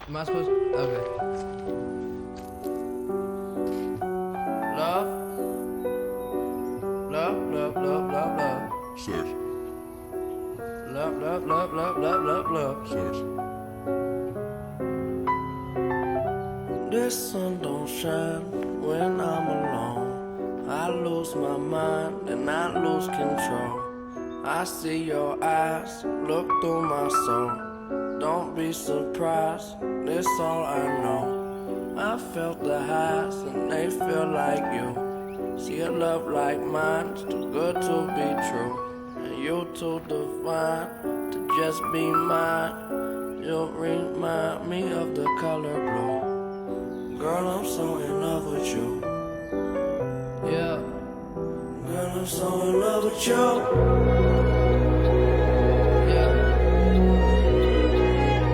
Am I supposed to? Okay. Love, love, love, love, love, love. Sex. Love, love, love, love, love, love, love. Sex. The sun don't shine when I'm alone. I lose my mind and I lose control. I see your eyes look through my soul. Don't be surprised, this all I know. I felt the highs and they feel like you. See a love like mine's too good to be true, and you too divine to just be mine. You remind me of the color blue. Girl, I'm so in love with you. Yeah. Girl, I'm so in love with you.